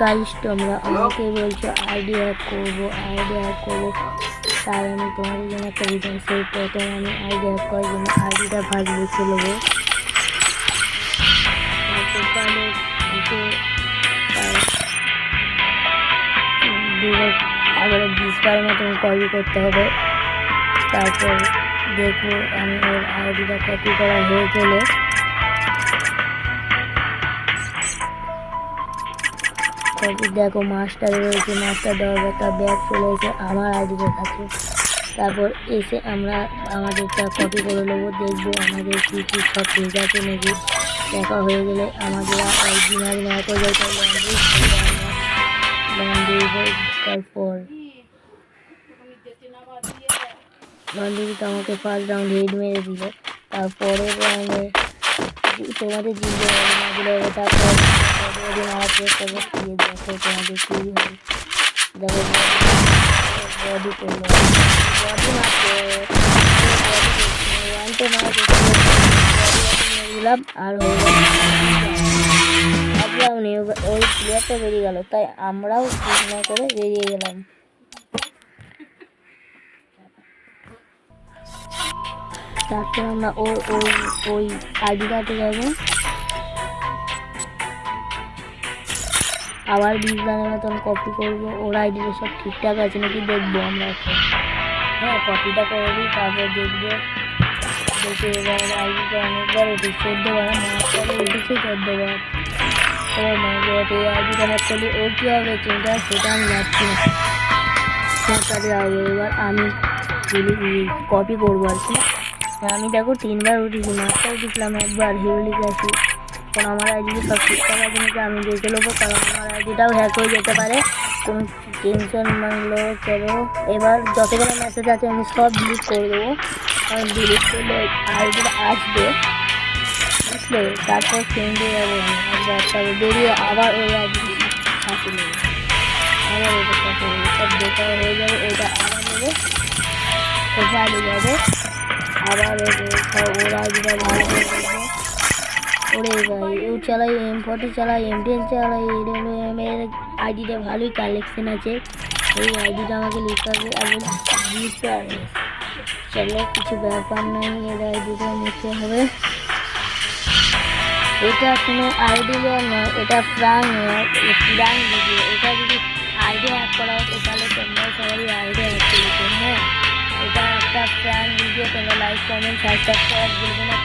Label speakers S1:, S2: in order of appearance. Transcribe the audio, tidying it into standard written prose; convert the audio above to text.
S1: Guys তোমরা আমাকে বলছো আইডি হ্যাক করবো তাই আমি তোমাদের জন্য একটা ভিডিও সেই প্রথমে আমি আইডি হ্যাক করার জন্য আইডিটা ভাগ লিখে নেবো। তারপরে 20 মতন কপি করতে হবে। তারপর দেখো আমি ওর আইডিটা কপি করা হয়ে গেলে দেখো মাস্টার রয়েছে, মাস্টার দেওয়ার তার ব্যাগ চলে এসে আমার আইডিটার কাছে। তারপর এসে আমরা আমাদেরটা কপি করে নেবো, দেখবো আমাদের কী কী সব ঠিক আছে নাকি। দেখা হয়ে গেলে আমাদের আইডি নেওয়া করে যাই তারপর বান্ধবীটা আমাকে ফার্স্ট রাউন্ড হেড মেরে দিল। তারপরের রাউন্ডে তোমাদের জিততে হবে না দিলে হবে। তারপর আমার চেষ্টা করতে গিয়ে দেখো তোমাদের কী হবে। দেখো বডি করলো, বডি মারতে দিলাম আর হয়ে গেল ভাবলাম ওই প্লেয়ারটা বেরিয়ে গেল, তাই আমরাও ঠিক করে বেরিয়ে গেলাম। তারপর আমরা ওই আইডিটাতে যাবো, আবার 20 গানের মতন কপি করবো। ওর আইডিটা সব ঠিকঠাক আছে নাকি দেখবো আমরা এখন। হ্যাঁ কপিটা করে দিই, তারপর দেখবো। দেখে এবার আইডিটা অনেকবার উঠেছে, 14 বার মাঝখানে উঠেছে 14 বার। এই আইডিটা হ্যাক করলে ও কী হবে চিন্তা সেটা আমি যাচ্ছি না। তাহলে এবার আমি কপি করবো আর কি। আমি দেখো 3 বার উঠেছি, মাস্টার উঠেছিলাম একবার, হিরোলিক আছি। কারণ আমার আইডিটা সব ঠিকঠাক আছে নাকি আমি দেখে নেবো, কারণ আমার আইডিটাও হ্যাক হয়ে যেতে পারে, কোনো টেনশন মানলো। চলো এবার যতগুলো মেসেজ আছে আমি সব ডিলিট করে দেবো, কারণ ডিলিট করলে আইডিটা আসবে বুঝলে। তারপর চেঞ্জ হয়ে যাবো আমি বেরিয়ে আবার ওই আইডি সাথে নেবো, আবার ওটা সাথে নেবো, সব দেখা হয়ে যাবে। ওইটা আবার নেবো, কোথায় যাবে আবার ওর আইডিটা ভালো করে দেবো। ওরে ভাই ও চালাই M40 চালাই, M10 চালাই, এর আইডিটা ভালোই কালেকশন আছে। এই আইডিটা আমাকে লিখতে হবে এবং দিতে হবে। চলো কিছু ব্যাপার নেই, এর আইডিটা নিতে হবে। এটা কোনো আইডিয়া নয়, এটা প্রাণ নয়, প্রাণ ভিডিও। এটা যদি আইডিয়া হ্যাক করা হতো তাহলে তোমরা সবাই আইডিয়া হ্যাক করতে। হ্যাঁ এটা একটা প্রাণ ভিডিও, তোমরা লাইক কমেন্ট সাবস্ক্রাইব করা ভুলবে না।